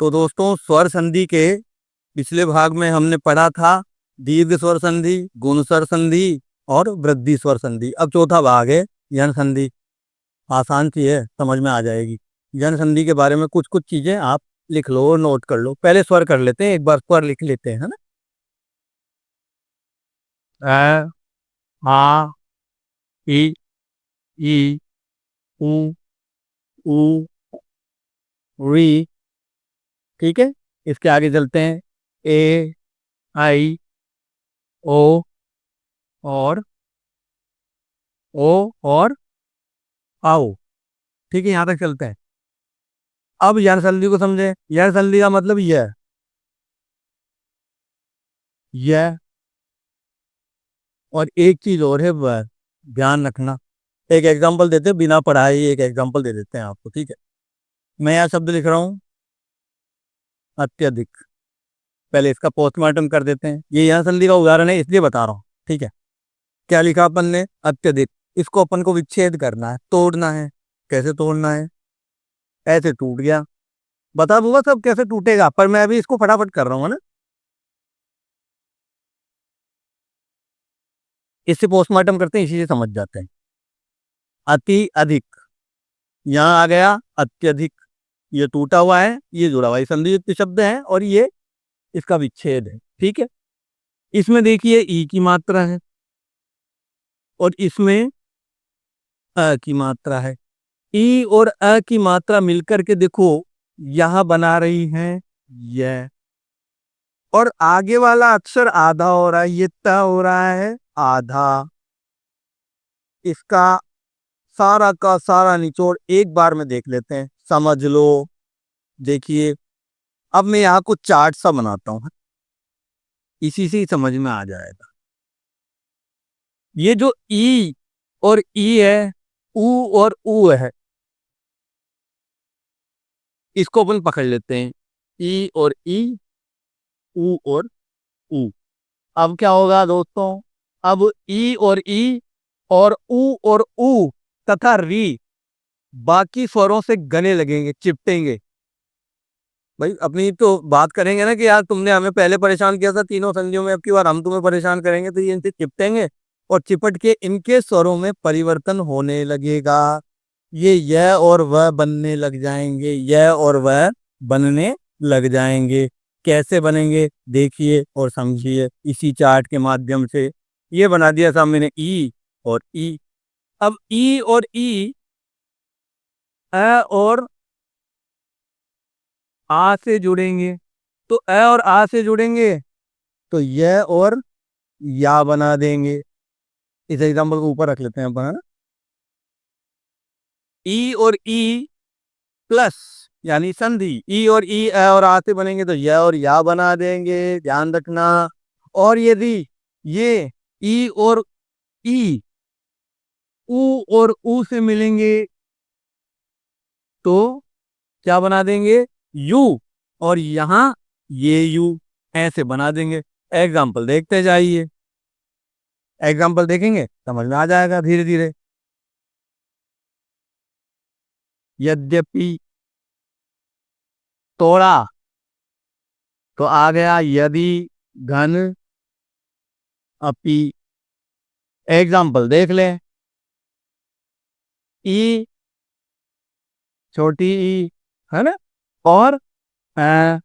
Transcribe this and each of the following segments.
तो दोस्तों स्वर संधि के पिछले भाग में हमने पढ़ा था दीर्घ स्वर संधि, गुण स्वर संधि और वृद्धि स्वर संधि। अब चौथा भाग है यण संधि। आसान सी है, समझ में आ जाएगी। यण संधि के बारे में कुछ कुछ चीजें आप लिख लो और नोट कर लो। पहले स्वर कर लेते हैं, एक बार स्वर लिख लेते हैं, है ना। अ, आ, ई, ई, उ, ऊ, री। ठीक है, इसके आगे चलते हैं। ए, आई, ओ और ओ और आओ। ठीक है, यहां तक चलते हैं। अब यण संधि को समझे। यण संधि का मतलब यह और एक चीज और है, वह ध्यान रखना। एक एग्जांपल देते हैं, बिना पढ़ाई एक एग्जांपल दे देते हैं आपको। ठीक है, मैं यहाँ शब्द लिख रहा हूँ अत्यधिक। पहले इसका पोस्टमार्टम कर देते हैं। ये यह संधि का उदाहरण है, इसलिए बता रहा हूँ। ठीक है, क्या लिखा अपन ने? अत्यधिक। इसको अपन को विच्छेद करना है, तोड़ना है। कैसे तोड़ना है? ऐसे टूट गया। बता दूंगा सब कैसे टूटेगा, पर मैं अभी इसको फटाफट कर रहा हूँ, है ना। इससे पोस्टमार्टम करते हैं, इसी से समझ जाते हैं। अति अधिक, यहाँ आ गया अत्यधिक। ये टूटा हुआ है, ये जुड़ा हुआ है, संधि युक्त शब्द है और ये इसका विच्छेद है। ठीक है, इसमें देखिए ई की मात्रा है और इसमें अ की मात्रा है। ई और अ की मात्रा मिलकर के देखो यहां बना रही है यह। और आगे वाला अक्षर आधा हो रहा है, ये त हो रहा है आधा। इसका सारा का सारा निचोड़ एक बार में देख लेते हैं, समझ लो। देखिए, अब मैं यहाँ कुछ चार्ट सा बनाता हूँ, इसी से ही समझ में आ जाएगा। ये जो ई और ई है, ऊ और ऊ है, इसको अपन पकड़ लेते हैं। ई और ई, ऊ और ऊ। अब क्या होगा दोस्तों? अब ई और ई और ऊ और ऊ तथा री बाकी स्वरों से गले लगेंगे, चिपटेंगे। भाई अपनी तो बात करेंगे ना कि यार तुमने हमें पहले परेशान किया था तीनों संधियों में, अब की बार हम तुम्हें परेशान करेंगे, तो ये इनसे चिपटेंगे और चिपट के इनके स्वरों में परिवर्तन होने लगेगा। ये यह और वह बनने लग जाएंगे, यह और वह बनने लग जाएंगे। कैसे बनेंगे देखिए और समझिए इसी चार्ट के माध्यम से। ये बना दिया सामने ई और ई। अब ई और ई अ और आ से जुड़ेंगे, तो अ और आ से जुड़ेंगे तो यह और या बना देंगे। इस एग्जाम्पल को ऊपर रख लेते हैं अपन, है ना। ई और ई प्लस यानी संधि, ई और ई अ और आ से बनेंगे तो यह और या बना देंगे, ध्यान रखना। और यदि ये ई और ई ऊ और ऊ से मिलेंगे तो क्या बना देंगे? यू। और यहां ये यू ऐसे बना देंगे। एग्जाम्पल देखते जाइए, एग्जाम्पल देखेंगे समझ में आ जाएगा धीरे धीरे। यद्यपि, तोड़ा, तो आ गया यदि, घन, अपि। एग्जाम्पल देख लें। ई, छोटी ई, है ना। और अ,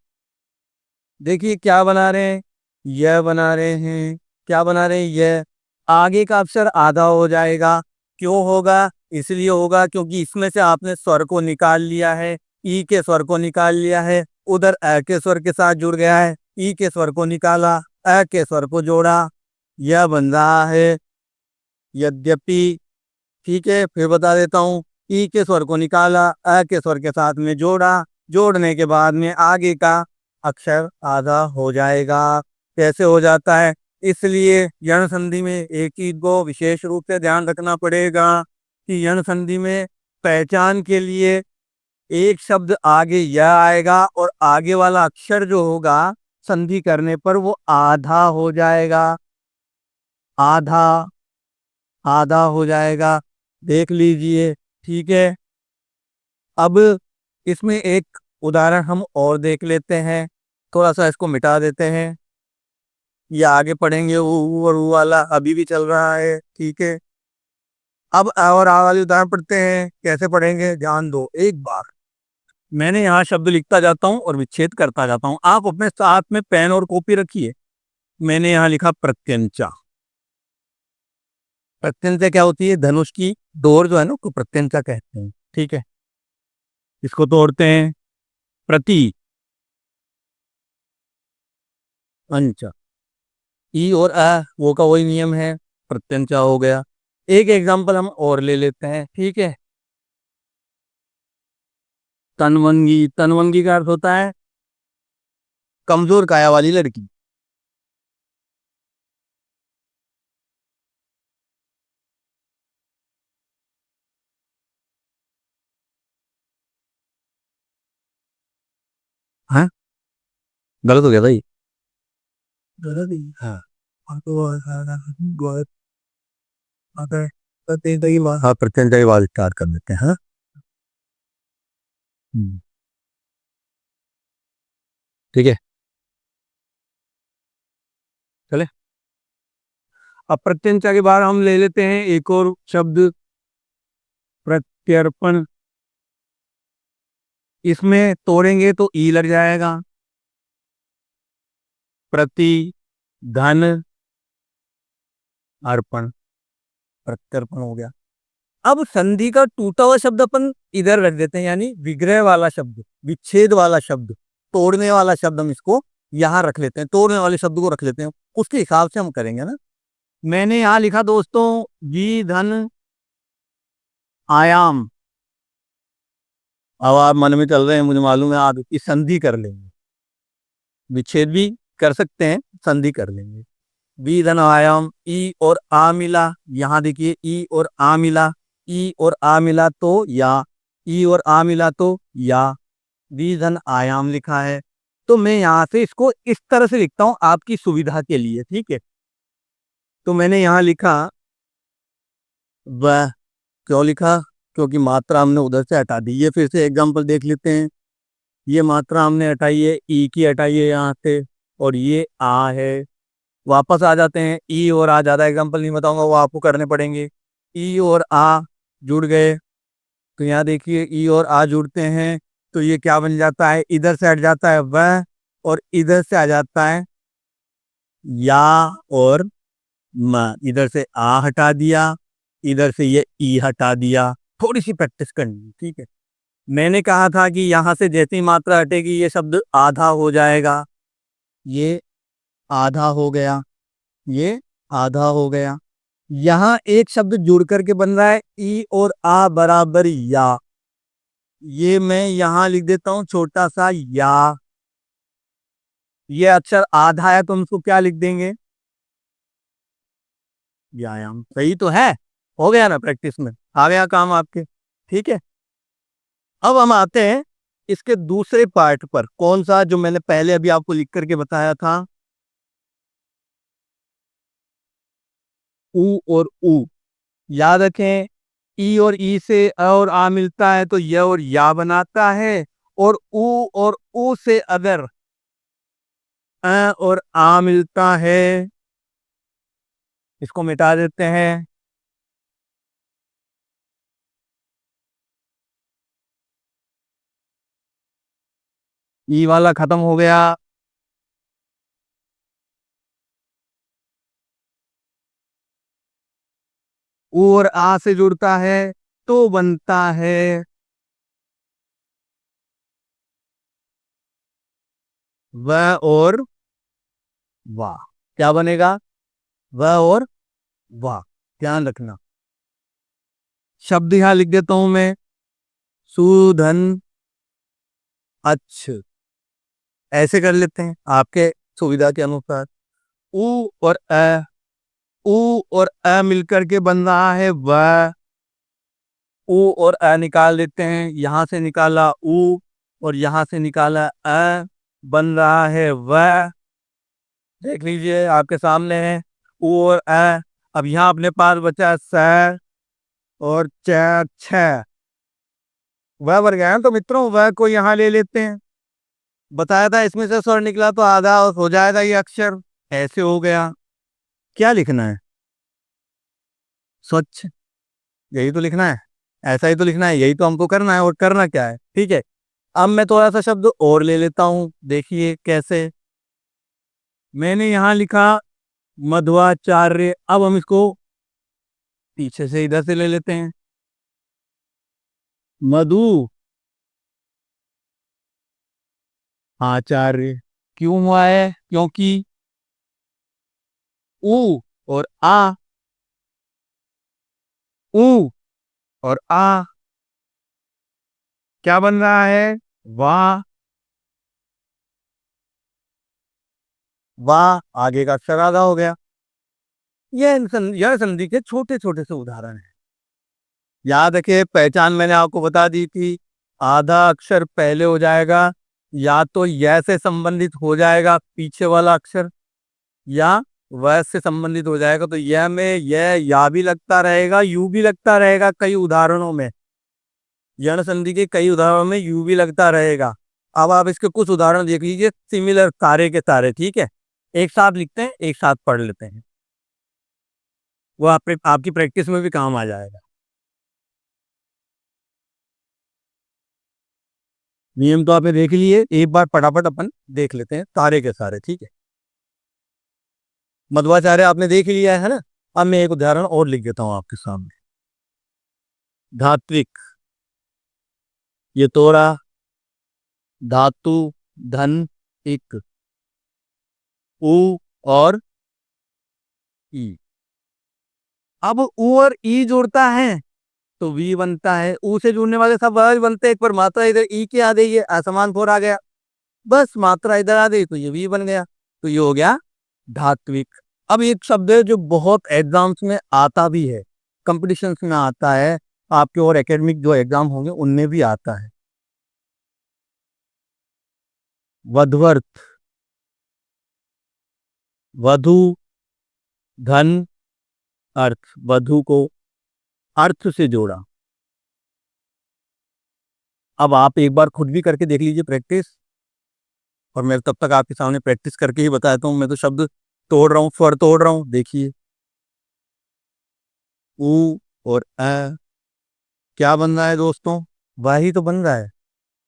देखिए क्या बना रहे हैं, यह बना रहे हैं। क्या बना रहे हैं? यह। आगे का अक्षर आधा हो जाएगा। क्यों होगा? इसलिए होगा क्योंकि इसमें से आपने स्वर को निकाल लिया है, ई के स्वर को निकाल लिया है, उधर अ के स्वर के साथ जुड़ गया है। ई के स्वर को निकाला, अ के स्वर को जोड़ा, यह बन रहा है यद्यपि। ठीक है, फिर बता देता हूँ। ई के स्वर को निकाला, अ के स्वर के साथ में जोड़ा, जोड़ने के बाद में आगे का अक्षर आधा हो जाएगा। कैसे हो जाता है? इसलिए यण संधि में एक चीज को विशेष रूप से ध्यान रखना पड़ेगा कि यण संधि में पहचान के लिए एक शब्द आगे यह आएगा और आगे वाला अक्षर जो होगा संधि करने पर वो आधा हो जाएगा। आधा, आधा हो जाएगा, देख लीजिए। ठीक है, अब इसमें एक उदाहरण हम और देख लेते हैं, थोड़ा सा इसको मिटा देते हैं, ये आगे पढ़ेंगे। ऊ और ऊ वाला अभी भी चल रहा है, ठीक है। अब और आ वाले उदाहरण पढ़ते हैं, कैसे पढ़ेंगे ध्यान दो एक बार। मैंने यहाँ शब्द लिखता जाता हूँ और विच्छेद करता जाता हूँ, आप अपने साथ में पेन और कॉपी रखिए। मैंने यहाँ लिखा प्रत्यंचा। प्रत्यंचा क्या होती है? धनुष की डोर जो है ना, उसको प्रत्यंचा कहते हैं, ठीक है। इसको तोड़ते हैं, प्रति अंचा, ई और अ वो का वही नियम है, प्रत्यंचा हो गया। एक एग्जांपल हम और ले लेते हैं, ठीक है। तनवंगी, तनवंगी का अर्थ होता है कमजोर काया वाली लड़की। हाँ, गलत हो गया भाई। गलत ही हाँ। हाँ, तो अगर हाँ प्रत्यंचा की बात स्टार्ट कर देते हैं, हाँ। ठीक है, चले। अब प्रत्यंचा के बाद हम ले लेते हैं एक और शब्द, प्रत्यर्पण। इसमें तोड़ेंगे तो ई लग जाएगा, प्रति, धन, अर्पण, प्रत्यर्पण हो गया। अब संधि का टूटा हुआ शब्द अपन इधर रख देते हैं, यानी विग्रह वाला शब्द, विच्छेद वाला शब्द, तोड़ने वाला शब्द हम इसको यहां रख लेते हैं, तोड़ने वाले शब्द को रख लेते हैं, उसके हिसाब से हम करेंगे ना। मैंने यहां लिखा दोस्तों, जी धन आयाम। अब आप मन में चल रहे हैं, मुझे मालूम है, आप इसकी संधि कर लेंगे, विच्छेद भी कर सकते हैं, संधि कर लेंगे। बी धन आयाम, ई और आ मिला, यहां देखिए ई और आ मिला, ई और आ मिला तो या, ई और आ मिला तो या, बी धन आयाम लिखा है। तो मैं यहां से इसको इस तरह से लिखता हूं आपकी सुविधा के लिए, ठीक है। तो मैंने यहां लिखा वह, क्यों लिखा? क्योंकि मात्रा हमने उधर से हटा दी। ये फिर से एग्जांपल देख लेते हैं, ये मात्रा हमने हटाई है, ई की हटाई है यहाँ से, और ये आ है। वापस आ जाते हैं, ई और आ, ज्यादा एग्जांपल नहीं बताऊंगा, वो आपको करने पड़ेंगे। ई और आ जुड़ गए, तो यहाँ देखिए ई और आ जुड़ते हैं, तो ये क्या बन जाता है? इधर से हट जाता है वह, और इधर से आ जाता है या और म। इधर से आ हटा दिया, इधर से ये ई हटा दिया। थोड़ी सी प्रैक्टिस करनी है, ठीक है। मैंने कहा था कि यहां से जैसी मात्रा हटेगी ये शब्द आधा हो जाएगा, ये आधा हो गया, ये आधा हो गया। यहां एक शब्द जुड़ करके बन रहा है ई और आ बराबर या, ये मैं यहां लिख देता हूं छोटा सा या। ये अक्षर आधा है तो हम उसको क्या लिख देंगे? व्यायाम। सही तो है, हो गया ना, प्रैक्टिस में आ गया काम आपके, ठीक है। अब हम आते हैं इसके दूसरे पार्ट पर, कौन सा? जो मैंने पहले अभी आपको लिख करके बताया था, ऊ और ऊ। याद रखें, ई और ई से अ और आ मिलता है तो य और या बनाता है, और ऊ से अगर अ और आ मिलता है, इसको मिटा देते हैं। ई वाला खत्म हो गया, ऊ और आ से जुड़ता है तो बनता है वह और वाह। क्या बनेगा? वह और वाह। ध्यान रखना, शब्द यहां लिख देता हूं मैं, सुधन अच्छ। ऐसे कर लेते हैं आपके सुविधा के अनुसार। ऊ और अ, ऊ और अ मिलकर के बन रहा है वह। ऊ और अ निकाल देते हैं, यहां से निकाला ऊ और यहां से निकाला अ, बन रहा है वह। देख लीजिए आपके सामने है ऊ और अ। अब यहाँ अपने पास बचा स और च, छ। वह बन गया है। तो मित्रों वह को यहाँ ले लेते हैं। बताया था इसमें से स्वर निकला तो आधा हो जाएगा ये अक्षर। ऐसे हो गया। क्या लिखना है? स्वच्छ। यही तो लिखना है। ऐसा ही तो लिखना है, यही तो हमको करना है। और करना क्या है? ठीक है। अब मैं थोड़ा सा शब्द और ले लेता हूं, देखिए कैसे। मैंने यहां लिखा मध्वाचार्य। अब हम इसको पीछे से इधर से ले लेते हैं। मधु आचार्य। क्यों हुआ है? क्योंकि ऊ और आ, ऊ और आ क्या बन रहा है? वाह। वाह आगे का अक्षर आधा हो गया। यह संधि के छोटे छोटे से उदाहरण है। याद रखिए, पहचान मैंने आपको बता दी थी। आधा अक्षर पहले हो जाएगा, या तो यह से संबंधित हो जाएगा पीछे वाला अक्षर, या वह से संबंधित हो जाएगा। तो यह में यह या भी लगता रहेगा, यू भी लगता रहेगा कई उदाहरणों में। यण संधि के कई उदाहरणों में यू भी लगता रहेगा। अब आप इसके कुछ उदाहरण देख लीजिए, सिमिलर तारे के तारे। ठीक है, एक साथ लिखते हैं, एक साथ पढ़ लेते हैं, वो आपकी प्रैक्टिस में भी काम आ जाएगा। नियम तो आपने देख लिए, एक बार फटाफट अपन देख लेते हैं तारे के सारे। ठीक है, मध्वाचार्य आपने देख लिया है ना। अब मैं एक उदाहरण और लिख देता हूं आपके सामने। धात्विक, ये तोरा, धातु, धन, इक, उ और ई। अब उ और ई जुड़ता है तो वी बनता है। ऊ से जुड़ने वाले सब वर्ड बनते हैं। एक बार मात्रा इधर ई की आ गई है, असमान फोर आ गया, बस मात्रा इधर आ गई तो ये वी बन गया। तो ये हो गया धात्विक। अब एक शब्द है जो बहुत एग्जाम्स में आता भी है, कंपटीशंस में आता है, आपके और एकेडमिक जो एग्जाम होंगे उनमें भी आता है। वधवर्थ। वधु, धन, अर्थ। वधु को अर्थ से जोड़ा। अब आप एक बार खुद भी करके देख लीजिए प्रैक्टिस, और मैं तब तक आपके सामने प्रैक्टिस करके ही बताता हूँ। मैं तो शब्द तोड़ रहा हूँ, स्वर तोड़ रहा हूँ। देखिए, ऊ और अ क्या बन रहा है दोस्तों? वही तो बन रहा है।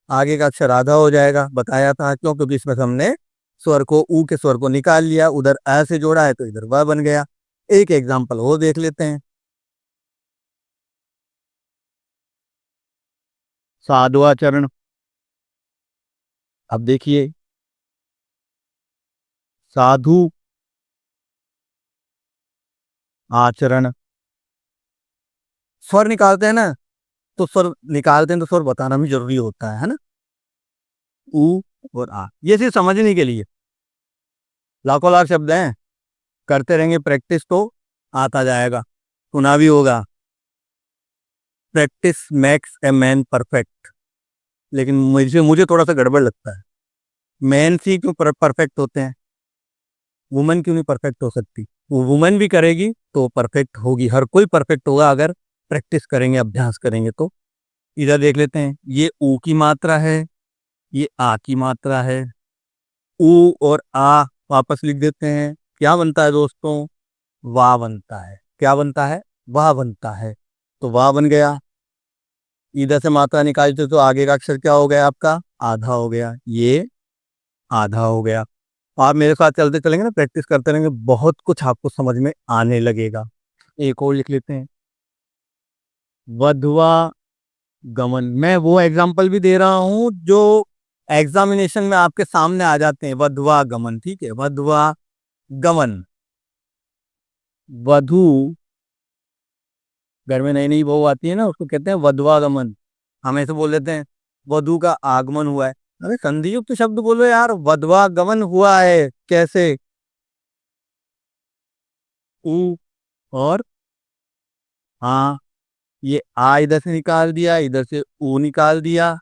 आगे का अक्षर आधा हो जाएगा, बताया था। क्यों? क्योंकि इसमें से हमने स्वर को, ऊ के स्वर को निकाल लिया, उधर अ से जोड़ा है तो इधर वह बन गया। एक एग्जाम्पल और देख लेते हैं। साधुआचरण। अब देखिए, साधु आचरण। स्वर निकालते हैं ना, तो स्वर निकालते हैं तो स्वर बताना भी जरूरी होता है ना। ऊ और आ, ये सिर्फ समझने के लिए। लाखों लाख शब्द हैं, करते रहेंगे प्रैक्टिस तो आता जाएगा। सुना भी होगा, practice makes a man perfect. लेकिन मुझे मुझे थोड़ा सा गड़बड़ लगता है। मैन ही क्यों परफेक्ट होते हैं, वुमन क्यों नहीं परफेक्ट हो सकती? वो वुमन भी करेगी तो परफेक्ट होगी। हर कोई परफेक्ट होगा अगर प्रैक्टिस करेंगे, अभ्यास करेंगे तो। इधर देख लेते हैं, ये ऊ की मात्रा है, ये आ की मात्रा है। ऊ और आ वापस लिख देते हैं। क्या बनता है दोस्तों? वाह बनता है। क्या बनता है? वाह बनता है। तो वाह बन गया। इधर से मात्रा निकालते तो आगे का अक्षर क्या हो गया आपका? आधा हो गया। ये आधा हो गया। आप मेरे साथ चलते चलेंगे ना, प्रैक्टिस करते रहेंगे, बहुत कुछ आपको समझ में आने लगेगा। एक और लिख लेते हैं, वधवा गमन। मैं वो एग्जाम्पल भी दे रहा हूं जो एग्जामिनेशन में आपके सामने आ जाते हैं। वधवा गमन, ठीक है, वधवा गमन। वधु, घर में नई नई बहू आती है ना, उसको कहते हैं वधवा गमन। हम ऐसे बोल देते हैं वधु का आगमन हुआ है। अरे संधि युक्त शब्द बोलो यार, वधवा गमन हुआ है कैसे? ऊ और हाँ, ये आ इधर से निकाल दिया, इधर से ऊ निकाल दिया,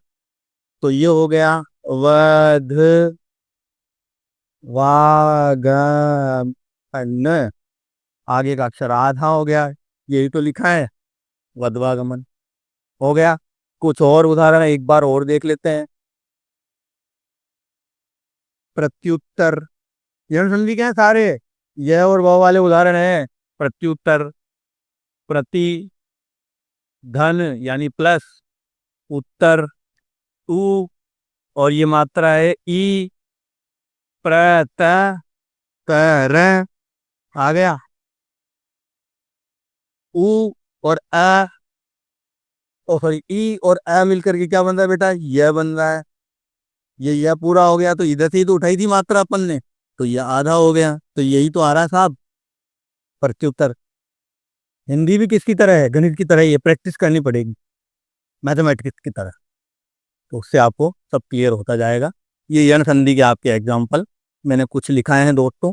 तो ये हो गया वध वागमन। आगे का अक्षर आधा हो गया, यही तो लिखा है, वधवागमन हो गया। कुछ और उदाहरण एक बार और देख लेते हैं। प्रत्युत्तर, यह संधि क्या है सारे, यह और वह वाले उदाहरण है। प्रत्युत्तर, प्रति, धन यानी प्लस, उत्तर उ, और ये मात्रा है ई, प्र, त, र, आ गया। उ और अ, ओ सॉरी, ई और अ मिलकर के क्या बन रहा है बेटा, यह बन रहा है। ये यह पूरा हो गया तो इधर से ही तो उठाई थी मात्रा अपन ने, तो यह आधा हो गया, तो यही तो आ रहा है साहब प्रत्युत्तर। हिंदी भी किसकी तरह है, गणित की तरह ही है, प्रैक्टिस करनी पड़ेगी मैथमेटिक्स की तरह, तो उससे आपको सब क्लियर होता जाएगा। ये यन संधि के आपके एग्जाम्पल मैंने कुछ लिखाए हैं दोस्तों,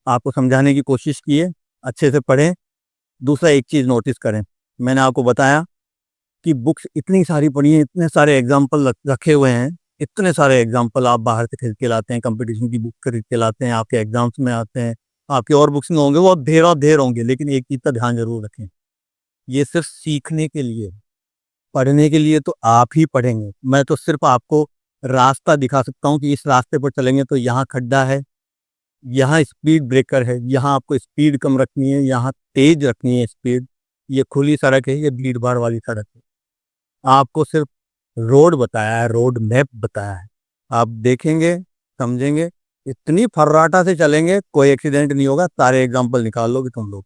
आपको समझाने की कोशिश की है, अच्छे से पढ़ें। दूसरा एक चीज़ नोटिस करें, मैंने आपको बताया कि बुक्स इतनी सारी पढ़ी हैं, इतने सारे एग्जाम्पल रखे हुए हैं, इतने सारे एग्जाम्पल आप बाहर से खरीद के लाते हैं, कंपटीशन की बुक खरीद के लाते हैं, आपके एग्जाम्स में आते हैं, आपके और बुक्स में होंगे, वो अब ढेर होंगे, लेकिन एक चीज़ का ध्यान जरूर रखें, ये सिर्फ सीखने के लिए, पढ़ने के लिए तो आप ही पढ़ेंगे, मैं तो सिर्फ आपको रास्ता दिखा सकता हूँ कि इस रास्ते पर चलेंगे तो यहाँ खड्डा है, यहाँ स्पीड ब्रेकर है, यहाँ आपको स्पीड कम रखनी है, यहाँ तेज रखनी है स्पीड, ये खुली सड़क है, ये भीड़ भाड़ वाली सड़क है। आपको सिर्फ रोड बताया है, रोड मैप बताया है, आप देखेंगे, समझेंगे, इतनी फर्राटा से चलेंगे कोई एक्सीडेंट नहीं होगा। सारे एग्जाम्पल निकाल लोगे तुम लोग।